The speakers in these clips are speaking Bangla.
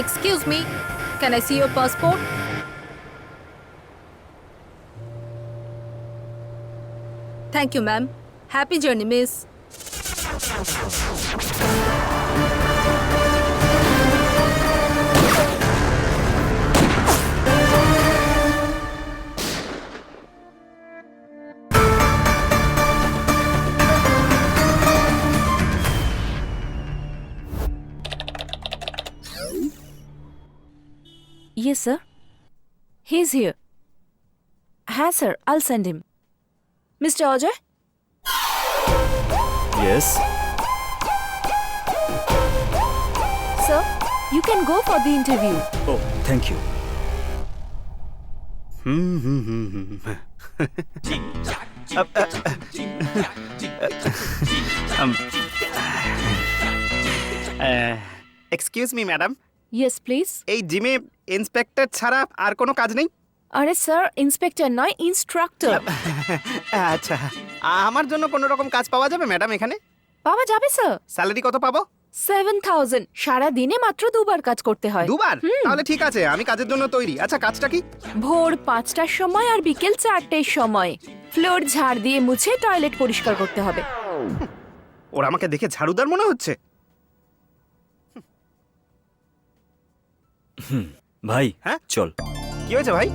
Excuse me, can I see your passport? Thank you, ma'am. Happy journey, miss. Yes, sir. He's here. Ha, sir. I'll send him. Mr. Ajay? Yes. Sir, you can go for the interview. Oh, thank you. Excuse me madam, Yes, please. এই জিমে ইন্সপেক্টর ছাড়া আর কোনো কাজ নেই? আরে স্যার, ইন্সপেক্টর নয়, ইনস্ট্রাক্টর। আচ্ছা, আমার জন্য কোনো রকম কাজ পাওয়া যাবে ম্যাডাম এখানে? পাওয়া যাবে স্যার। স্যালারি কত পাবো? 7,000। সারা দিনে মাত্র 2 বার কাজ করতে হয়। দুবার? তাহলে ঠিক আছে, আমি কাজের জন্য তৈরি। আচ্ছা, কাজটা কি? ভোর 5টার সময় আর বিকেল 4টের সময় ফ্লোর ঝাড় দিয়ে মুছে টয়লেট পরিষ্কার করতে হবে। ওরা আমাকে দেখে ঝাড়ুদার মনে হচ্ছে। ভাই, হ্যাঁ? চল। কি হয়েছে ভাই?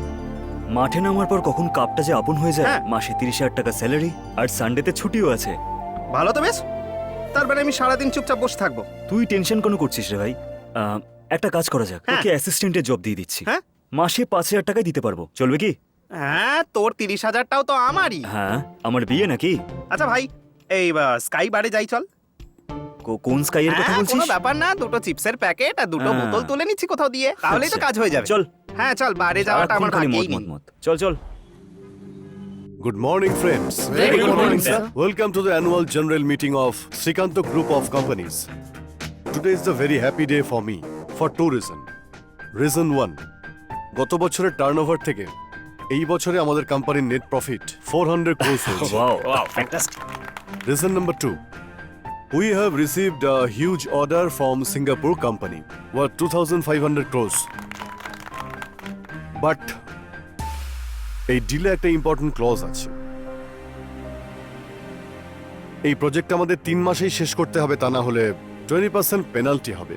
মাঠে নামার পর কখন কাপটা যে আপন হয়ে যায়। হ্যাঁ। মাসে 30,000 টাকা স্যালারি আর সানডেতে ছুটিও আছে। ভালো তো বেশ, তারপরে আমি সারাদিন চুপচাপ বসে থাকবো। তুই টেনশন কোনো করছিস রে ভাই? একটা কাজ করা যাক, হ্যাঁ। তোকে অ্যাসিস্ট্যান্টের জব দিয়ে দিচ্ছি। হ্যাঁ? মাসে 5,000 টাকায় দিতে পারবো, চলবে কি? হ্যাঁ, তোর 30,000টাও তো আমারই। হ্যাঁ, আমার বিয়ে নাকি? আচ্ছা ভাই, এই স্কাই বারে যাই চল। কোন স্কাইয়ের কথা হ্যাঁ, বলছিস? কোনো ব্যাপার না, দুটো চিপসের প্যাকেট আর দুটো হ্যাঁ। বোতল তুলে নিচ্ছি কোথাও দিয়ে, তাহলেই তো আচ্ছা, কাজ হয়ে যাবে। চল। হ্যাঁ চল, বারে যাওয়াটা আমার সারাক্ষণ খালি ভাগ্যেই মদ, নেই। মদ, মদ। চল চল। Good morning, friends. Very good morning, sir. Welcome to the annual general meeting of Srikanto Group of Companies. Today is a very happy day for me for two reasons. Reason 1, গত বছরের টার্নওভার থেকে এই বছরে আমাদের কোম্পানির নেট প্রফিট 400 crores হয়েছে। Wow, fantastic. Reason number 2, we have received a huge order from Singapore company worth 2,500 crores. But এই ডিলে একটা ইম্পর্টেন্ট ক্লজ আছে। এই প্রজেক্ট আমাদের 3 মাসেই শেষ করতে হবে, তা না হলে 20% পেনাল্টি হবে।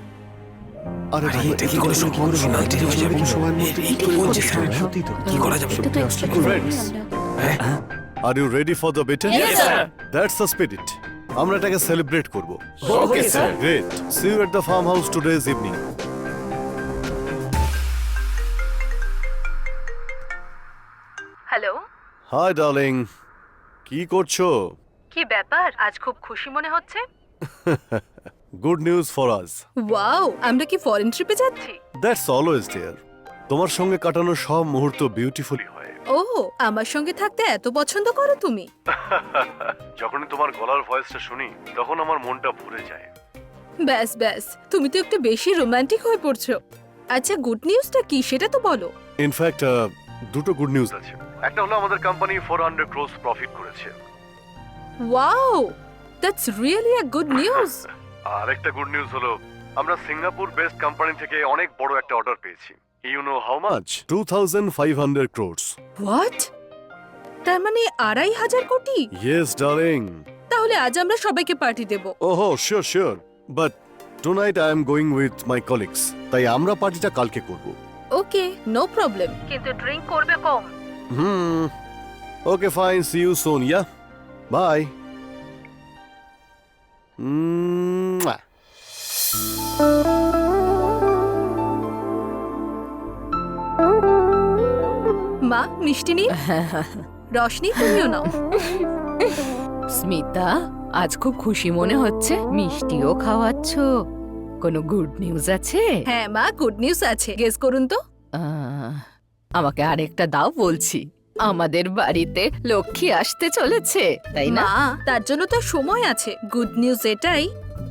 আরে এটা কি করে সম্ভব? পেনাল্টি হয়ে যাবে কোন সময়ের মধ্যে? সত্যি তো। কি করা যাবে? এটা তো extra Friends, are you ready for the better? Yes, sir. That's the spirit. আমরা এটাকে সেলিব্রেট করব। Okay, sir. Great. See you at the farmhouse today's evening. Hello, Hi darling. কি করছো? কি ব্যাপার? আজ খুব খুশি মনে হচ্ছে। Good news for us. Wow, আমরা কি ফরেন ট্রিপে যাচ্ছি? That's always there. তোমার সঙ্গে কাটানো সব মুহূর্ত বিউটিফুলি হয়। ও, আমার সঙ্গে থাকতে এত পছন্দ করো তুমি? যখনই তোমার গলার ভয়েসটা শুনি তখন আমার মনটা ভরে যায়। ব্যাস ব্যাস, তুমি তো একটু বেশি রোমান্টিক হয়ে পড়ছো। আচ্ছা, গুড নিউজটা কি সেটা তো বলো। ইনফ্যাক্ট দুটো গুড নিউজ আছে। একটা হলো আমাদের কোম্পানি 400 crores প্রফিট করেছে। Wow, that's really a good news. আর একটা গুড নিউজ হলো আমরা সিঙ্গাপুর বেসড কোম্পানি থেকে অনেক বড় একটা অর্ডার পেয়েছি। You know how much? 2,500 crores. What? তার মানে 2,500 কোটি? Yes, darling. তাহলে আজ আমরা সবাইকে পার্টি দেব। Oh, sure. But tonight I am going with my colleagues. তাই আমরা পার্টিটা কালকে করব। ওকে, নো প্রবলেম, কিন্তু ড্রিঙ্ক করবে কম। Okay, fine. See you soon. Yeah. Bye. Mwah. মা, মিষ্টি নিন। রশনি, তুমিও নাও। স্মিতা, আজ খুব খুশি মনে হচ্ছে। মিষ্টিও খাওয়াচ্ছো। কোনো গুড নিউজ আছে? হ্যাঁ মা, গুড নিউজ আছে। গেস করুন তো। আমাকে আরেকটা দাও বলছি। আমাদের বাড়িতে লক্ষ্মী আসতে চলেছে, তাই না? মা, তার জন্য তো সময় আছে। গুড নিউজ এটাই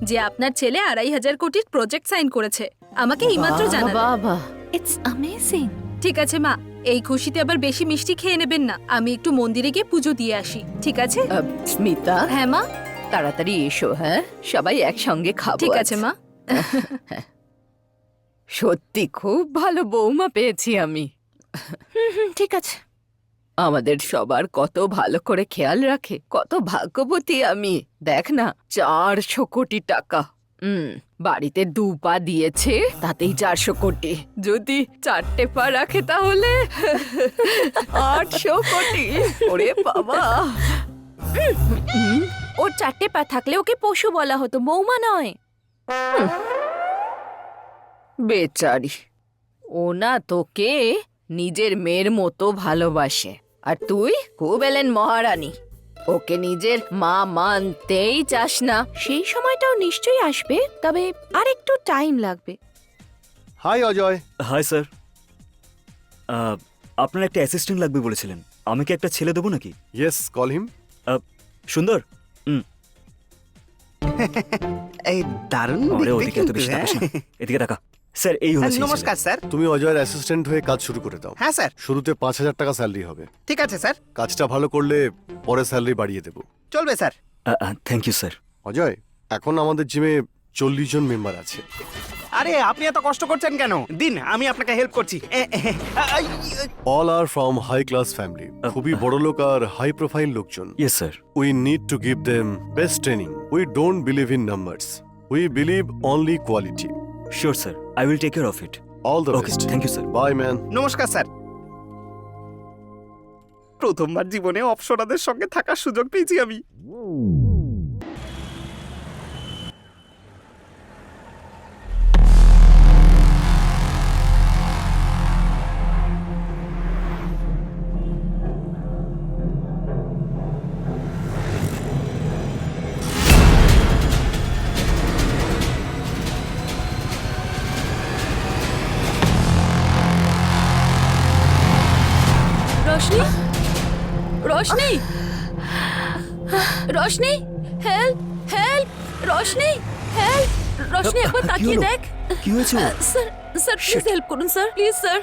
যে আপনার ছেলে 2,500 কোটির প্রজেক্ট সাইন করেছে। আমাকে এইমাত্র জানালো। বাবা, ইটস অ্যামেজিং। ঠিক আছে মা, এই খুশিতে আবার বেশি মিষ্টি খেয়ে নেবেন না। আমি একটু মন্দিরে গিয়ে পুজো দিয়ে আসি, ঠিক আছে? স্মিতা, হ্যাঁ মা। তাড়াতাড়ি এসো। হ্যাঁ, সবাই একসঙ্গে খাবো। ঠিক আছে মা। সত্যি খুব ভালো বৌমা পেয়েছি আমি। ঠিক আছে। আমাদের সবার কত ভালো করে খেয়াল রাখে, কত ভাগ্যবতী আমি। দেখ না, 400 কোটি টাকা। বাড়িতে 2 পা দিয়েছে, তাতেই 400 কোটি। যদি 4টে পা রাখে তাহলে 800 কোটি। ওরে বাবা! ওর 4টে পা থাকলে ওকে পশু বলা হতো, বৌমা নয়। বেচারি, ও না তোকে নিজের মেয়ের মতো ভালোবাসে, আর তুই খুব এলেন মহারানী। ওকে নিজের মা মানতেই চাস না। সেই সময়টাও নিশ্চয়ই আসবে, তবে আর একটু টাইম লাগবে। হাই অজয়। Hi sir. আপনার একটা অ্যাসিস্ট্যান্ট লাগবে বলেছিলেন, আমি কি একটা ছেলে দেবো নাকি? Yes, call him. সুন্দর। এই দারুণ আরে দেখতে ওদিকে এত কিন্তু, বেশি হ্যাঁ। তাকাস না। এদিকে তাকা। স্যার এই হলো সেই ছেলে। নমস্কার স্যার। তুমি অজয়ের অ্যাসিস্ট্যান্ট হয়ে কাজ শুরু করে দাও। হ্যাঁ স্যার, শুরুতে 5,000 টাকা স্যালারি হবে। ঠিক আছে স্যার, কাজটা ভালো করলে পরে স্যালারি বাড়িয়ে দেবো। চলবে sir. Thank you sir. Ajay, এখন আমাদের জিমে 40 জন মেম্বার আছে। আরে আপনি এত কষ্ট করছেন কেন? দিন, আমি আপনাকে হেল্প করছি। All are from high class family, খুবই বড় লোক আর হাই প্রোফাইল লোকজন। Yes sir. We need to give them best training. We don't believe in numbers. We believe only quality. Sure sir, I will take care of it. All the okay, best. Thank you sir. Bye, man. নমস্কার স্যার। প্রথমবার জীবনে অপসরাদের সঙ্গে থাকার সুযোগ পেয়েছি আমি। Roshni, Roshni, Roshni, help, help, Roshni, help, Roshni, একবার কি তাকিয়ে হলো? দেখ। কি হয়েছে? স্যার, স্যার প্লিজ হেল্প করুন স্যার, প্লিজ স্যার।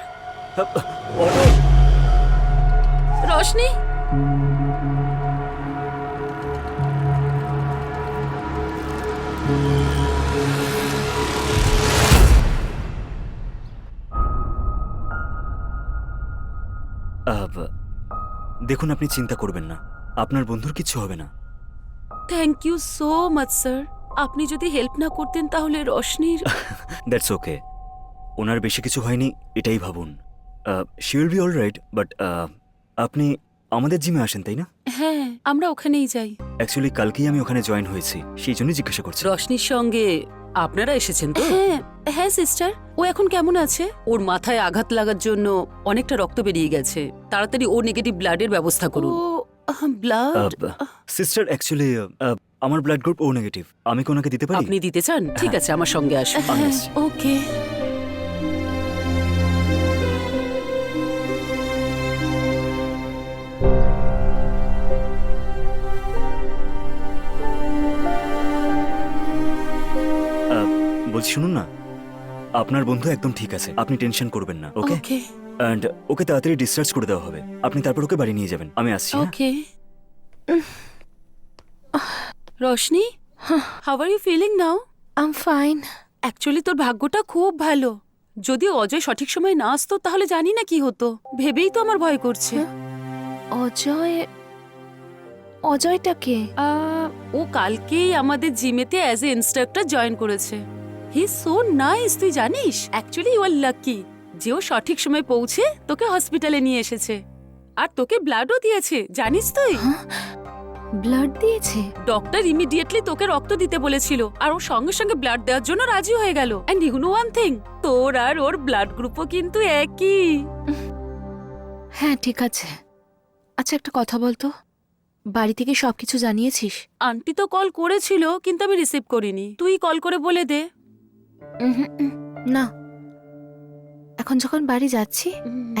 রোশনি, দেখুন, আপনি চিন্তা করবেন না, আপনার বন্ধুর কিছু হবে না। Thank you so much sir. আপনি যদি হেল্প না করতেন তাহলে রোশনির। দ্যাটস ওকে, ওনার বেশি কিছু হয়নি এটাই ভাবুন। She will be all right. But আপনি আমাদের জিমে আসেন তাই না? হ্যাঁ, আমরা ওখানেই যাই। অ্যাকচুয়ালি কালকেই আমি ওখানে জয়েন হয়েছি, সেই জন্যই জিজ্ঞাসা করছি। রশনির সঙ্গে আপনারা এসেছেন তো? হ্যাঁ, হ্যাঁ সিস্টার। ও এখন কেমন আছে? ওর মাথায় আঘাত লাগার জন্য অনেকটা রক্ত বেরিয়ে গেছে। তাড়াতাড়ি ও নেগেটিভ ব্লাডের ব্যবস্থা ও করুন। ব্লাড। সিস্টার, অ্যাকচুয়ালি আমার ব্লাড গ্রুপ ও নেগেটিভ। আমি কি ওনাকে দিতে পারি? আপনি দিতে চান? ঠিক আছে, আমার সঙ্গে আসুন। আমি হ্যাঁ, আসছি। ওকে। বলছি শুনুন না, আপনার বন্ধু একদম ঠিক আছে, আপনি টেনশন করবেন না। ওকে, ওকে, অ্যান্ড ওকে তাড়াতাড়ি ডিসচার্জ করে দেওয়া হবে। আপনি তারপর ওকে বাড়ি নিয়ে যাবেন। আমি আসছি। হ্যাঁ? Okay. Roshni, how are you feeling now? I am fine. Actually তোর ভাগ্যটা খুব ভালো। যদি অজয় সঠিক সময় না আসতো তাহলে জানি না কি হতো। ভেবেই তো আমার ভয় করছে। অজয়, অজয়টাকে? ও কালকেই আমাদের জিমেতে অ্যাজ এ ইনস্ট্রাক্টর জয়েন করেছে। হি সো নাইস, তুই জানিস? অ্যাকচুয়ালি ইউ আর লাকি যে ও সঠিক সময় পৌঁছে তোকে হসপিটালে নিয়ে এসেছে। আর তোকে ব্লাডও দিয়েছে, জানিস তুই? ব্লাড দিয়েছে? ডক্টর ইমিডিয়েটলি তোকে রক্ত দিতে বলেছিল, আর ও সঙ্গে সঙ্গে ব্লাড দেওয়ার জন্য রাজি হয়ে গেল। And you know one thing, তোর আর ওর ব্লাড গ্রুপও কিন্তু একই। হ্যাঁ, ঠিক আছে। আচ্ছা, একটা কথা বলতো, বাড়ি থেকে সবকিছু জানিয়েছিস? আন্টি তো কল করেছিল, কিন্তু আমি রিসিভ করিনি। তুই কল করে বলে দে। না, এখন যখন বাড়ি যাচ্ছি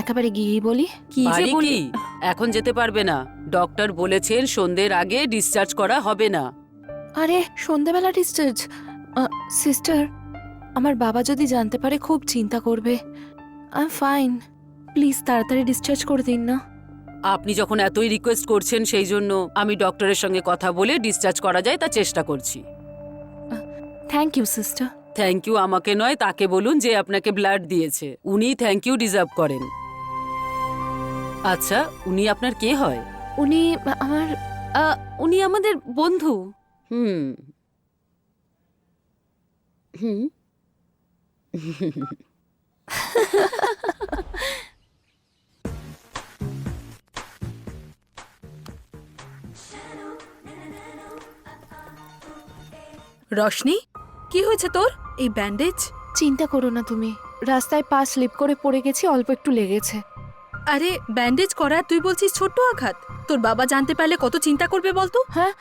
একেবারে গিয়েই বলি। কি যে বাড়ি বলি। কি? এখন যেতে পারবে না। ডক্টর বলেছেন সন্ধ্যের আগে ডিসচার্জ করা হবে না। আরে সন্ধ্যাবেলা ডিসচার্জ? সিস্টার, আমার বাবা যদি জানতে পারে খুব চিন্তা করবে। আই এম ফাইন, প্লিজ তাড়াতাড়ি ডিসচার্জ করে দিন না। আপনি যখন এতই রিকোয়েস্ট করছেন, সেই জন্য আমি ডক্টরের সঙ্গে কথা বলে ডিসচার্জ করা যায় তা চেষ্টা করছি। Thank you sister. Thank you আমাকে নয়, তাকে বলুন যে আপনাকে ব্লাড দিয়েছে। উনি থ্যাংক ইউ ডিজার্ভ করেন। আচ্ছা, উনি আপনার কে হয়? উনি আমার উনি আমাদের বন্ধু। হুম হুম রশনি, কি হয়েছে তোর? এই ব্যান্ডেজ? চিন্তা করো না তুমি, রাস্তায় পা স্লিপ করে পড়ে গেছি, অল্প একটু লেগেছে। আরে ব্যান্ডেজ করার তুই বলছিস ছোট্ট আঘাত? তোর বাবা জানতে পারলে কত চিন্তা করবে বলতো? হ্যাঁ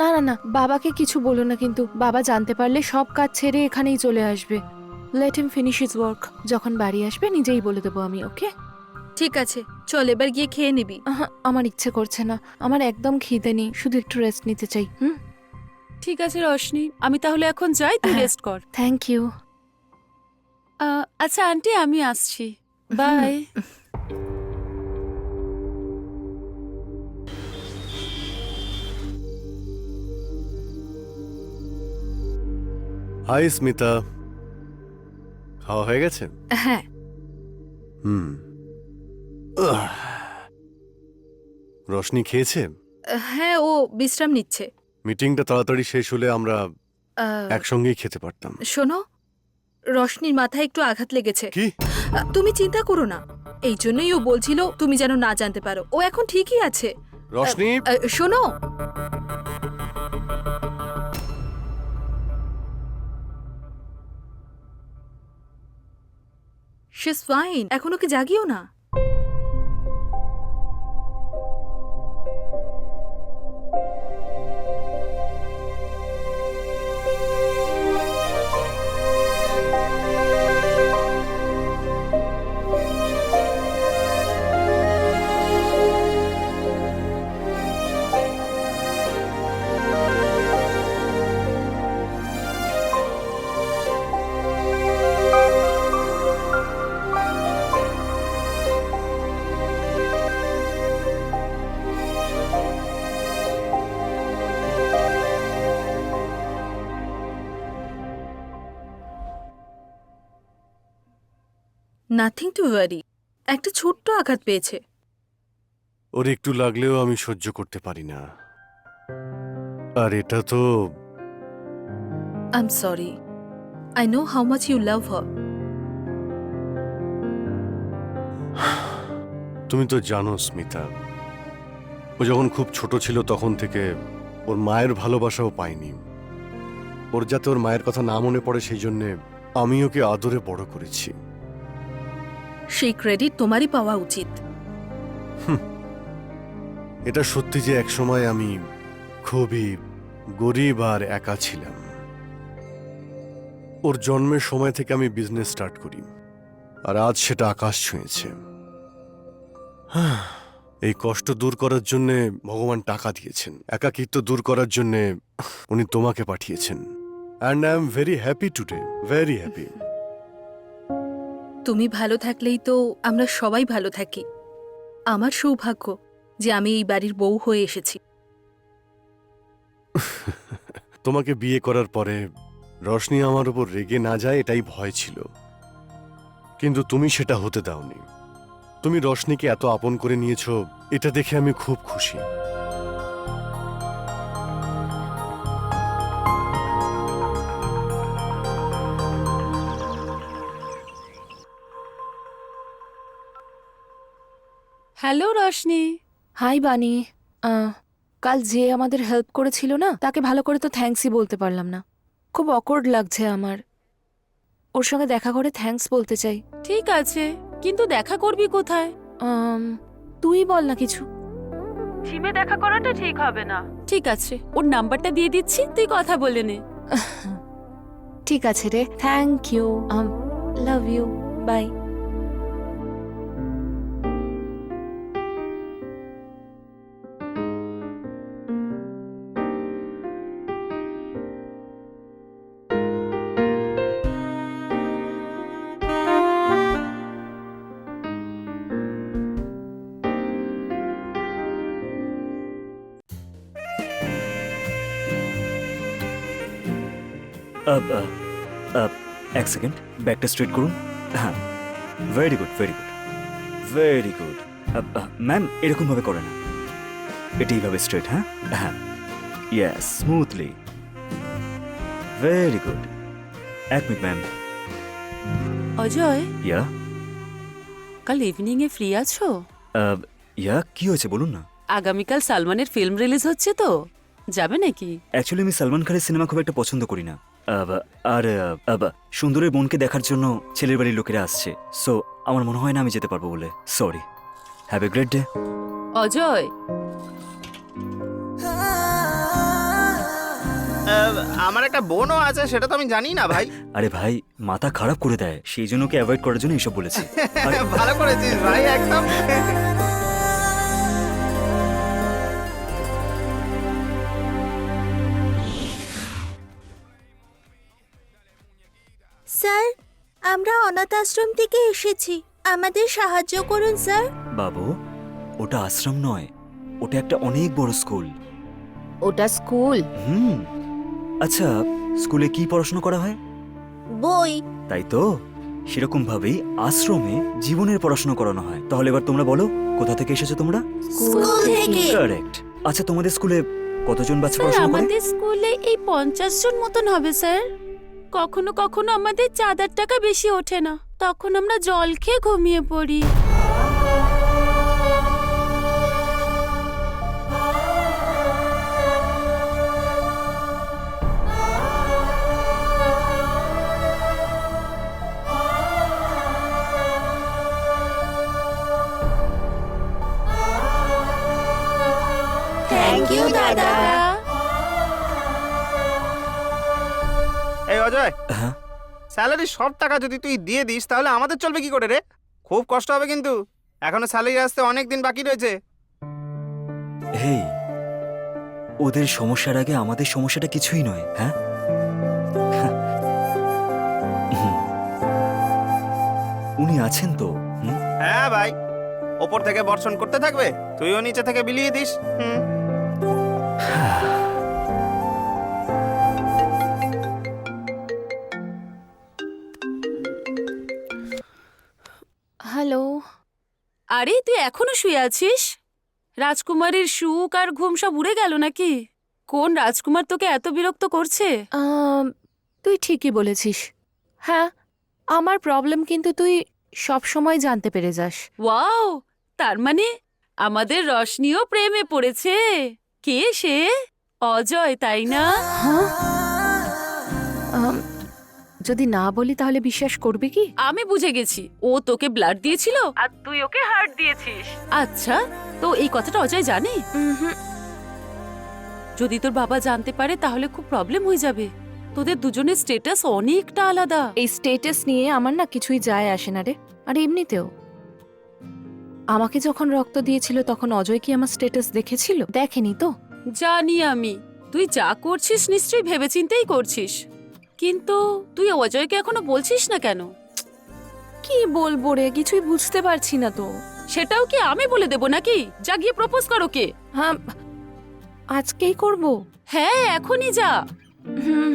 না না না, বাবাকে কিছু বলো না, কিন্তু বাবা জানতে পারলে সব কাজ ছেড়ে এখানেই চলে আসবে। Let him finish his work. যখন বাড়ি আসবে নিজেই বলে দেবো আমি, ওকে? ঠিক আছে, চল এবার গিয়ে খেয়ে নিবি। আমার ইচ্ছে করছে না, আমার একদম খিদে নেই, শুধু একটু রেস্ট নিতে চাই। ঠিক আছে রশনি, আমি তাহলে এখন যাই, তুই হ্যাঁ। রেস্ট কর। Thank you. আচ্ছা আন্টি, আমি আসছি, বাই। হাই স্মিতা, খাওয়া হয়ে গেছে? হ্যাঁ। হুম। রশনি খেয়েছে? হ্যাঁ, ও বিশ্রাম নিচ্ছে। মিটিংটা তাড়াতাড়ি শেষ হলে আমরা আহ, একসঙ্গেই খেতে পারতাম। শোনো, রশনির মাথায় একটু আঘাত লেগেছে। কি? তুমি চিন্তা করো না, এই জন্যই ও বলছিল তুমি যেন না জানতে পারো। ও এখন ঠিকই আছে। রশনি, শোনো, শি ইজ ফাইন, এখন ওকে জাগিও না। নাথিং টু ওয়ারি, একটা ছোট্ট আঘাত পেয়েছে। ওর একটু লাগলেও আমি সহ্য করতে পারি না। আর এটা তো I am sorry, I know how much you love her. তুমি তো জানো স্মিতা, ও যখন খুব ছোট ছিল তখন থেকে ওর মায়ের ভালোবাসাও পায়নি। ওর যাতে ওর মায়ের কথা না মনে পড়ে সেই জন্যে আমি ওকে আদরে বড় করেছি। সেই ক্রেডিট তোমারই পাওয়া উচিত। এটা সত্যি যে একসময় আমি খুবই গরিব আর একা ছিলাম। ওর জন্মের সময় থেকে আমি বিজনেস স্টার্ট করি, আর আজ সেটা আকাশ ছুঁয়েছে। এই কষ্ট দূর করার জন্য ভগবান টাকা দিয়েছেন, একাকিত্ব দূর করার জন্য উনি তোমাকে পাঠিয়েছেন। And I am very happy today, very happy. তুমি ভালো থাকলেই তো আমরা সবাই ভালো থাকি। আমার সৌভাগ্য যে আমি এই বাড়ির বউ হয়ে এসেছি। তোমাকে বিয়ে করার পরে রশনি আমার উপর রেগে না যায় এটাই ভয় ছিল, কিন্তু তুমি সেটা হতে দাওনি। তুমি রশনিকে এত আপন করে নিয়েছো, এটা দেখে আমি খুব খুশি। হ্যালো রশনি। হাই বানি। কাল যে আমাদের হেল্প করেছিল না, তাকে ভালো করে তো থ্যাঙ্কসই বলতে পারলাম না। খুব অকওয়ার্ড লাগছে আমার। ওর সঙ্গে দেখা করে থ্যাঙ্কস বলতে চাই। ঠিক আছে, কিন্তু দেখা করবি কোথায়? তুই বল না কিছু। জিমে দেখা করাটা ঠিক হবে না। ঠিক আছে, ওর নাম্বারটা দিয়ে দিচ্ছি, তুই কথা বলে নে। ঠিক আছে রে, thank you, love you, bye. এক সেকেন্ড, ব্যাকটা স্ট্রেট করুন। হ্যাঁ, very good, very good, very good. Ma'am, এরকমভাবে করে না, এটা এইভাবে স্ট্রেট। হ্যাঁ হ্যাঁ, ইয়েস, স্মুথলি, ভেরি গুড। এক মিনিট ম্যাম। অজয়, ইয়া কাল ইভিনিং এ ফ্রি আছো? ইয়া কি হয়েছে বলুন না। আগামীকাল সালমানের ফিল্ম রিলিজ হচ্ছে তো, যাবে নাকি? অ্যাকচুয়ালি আমি সলমান খানের সিনেমা খুব একটা পছন্দ করি না। আর সুন্দরের বোনকে দেখার জন্য ছেলের বাড়ির লোকেরা আসছে, সো আমার মনে হয় না আমি যেতে পারবো বলে। Sorry, have a great day. Ajay, আমার একটা বোনও আছে, সেটা তো আমি জানি না ভাই। আরে ভাই, মাথা খারাপ করে দেয়, সেই জন্য ওকে অ্যাভয়েড করার জন্য এইসব বলেছে। ভালো করেছিস ভাই, একদম। স্যার, আমরা অনাথ আশ্রম থেকে এসেছি, আমাদের সাহায্য করুন স্যার। বাবু, ওটা আশ্রম নয়, ওটা একটা অনেক বড় স্কুল। ওটা স্কুল। আচ্ছা, স্কুলে কি পড়াশোনা করা হয়? বই। তাই তো, সেরকম ভাবেই আশ্রমে জীবনের পড়াশোনা করানো হয়। তাহলে এবার তোমরা বলো, কোথা থেকে এসেছো তোমরা? স্কুল থেকে। কারেক্ট। আচ্ছা, তোমাদের স্কুলে কতজন বাচ্চা স্যার পড়াশোনা করে? আমাদের স্কুলে এই 50 জন মতন হবে স্যার। কখনো কখনো আমাদের চাঁদার টাকা বেশি ওঠে না, তখন আমরা জল খেয়ে ঘুমিয়ে পড়ি। থ্যাংক ইউ দাদা। এই অজয়, হ্যাঁ, স্যালারির সব টাকা যদি তুই দিয়ে দিস তাহলে আমাদের চলবে কি করে রে? খুব কষ্ট হবে কিন্তু, এখনো স্যালারি আসতে অনেক দিন বাকি রয়েছে। হেই, ওদের সমস্যার আগে আমাদের সমস্যাটা কিছুই নয়। হ্যাঁ, উনি আছেন তো? হ্যাঁ ভাই, ওপর থেকে বর্ষণ করতে থাকবে, তুইও নিচে থেকে বিলিয়ে দিস। হ্যালো। আরে তুই এখনো শুয়ে আছিস? রাজকুমারীর সুখ আর ঘুম সব উড়ে গেল নাকি? কোন রাজকুমার তোকে এত বিরক্ত করছে? তুই ঠিকই বলেছিস। হ্যাঁ, আমার প্রবলেম কিন্তু তুই সব সময় জানতে পেরে যাস। ওয়াও, তার মানে আমাদের রশনিও প্রেমে পড়েছে। কে সে? অজয়, তাই না? হ্যাঁ, যদি না বলি তাহলে বিশ্বাস করবে কি? আমি বুঝে গেছি, ও তোকে ব্লাড দিয়েছিল আর তুই ওকে হার্ট দিয়েছিস। আচ্ছা, তো এই কথাটা অজয় জানে? যদি তোর বাবা জানতে পারে তাহলে খুব প্রবলেম হয়ে যাবে। তোদের দুজনের স্ট্যাটাস অনেকটা আলাদা। এই স্টেটাস নিয়ে আমার না কিছুই যায় আসে না রে। আর এমনিতেও আমাকে যখন রক্ত দিয়েছিল তখন অজয় কি আমার স্টেটাস দেখেছিল? দেখেনি তো। জানি আমি, তুই যা করছিস নিশ্চয়ই ভেবেচিন্তেই করছিস, কিন্তু তুই অজয়কে এখনো বলছিস না কেন? কি বলবো রে, কিছুই বুঝতে পারছি না তো। সেটাও কি আমি বলে দেব নাকি? যা গিয়ে প্রপোজ করো। কে? হ্যাঁ, আজকেই করব। হ্যাঁ, এখনই যা। হুম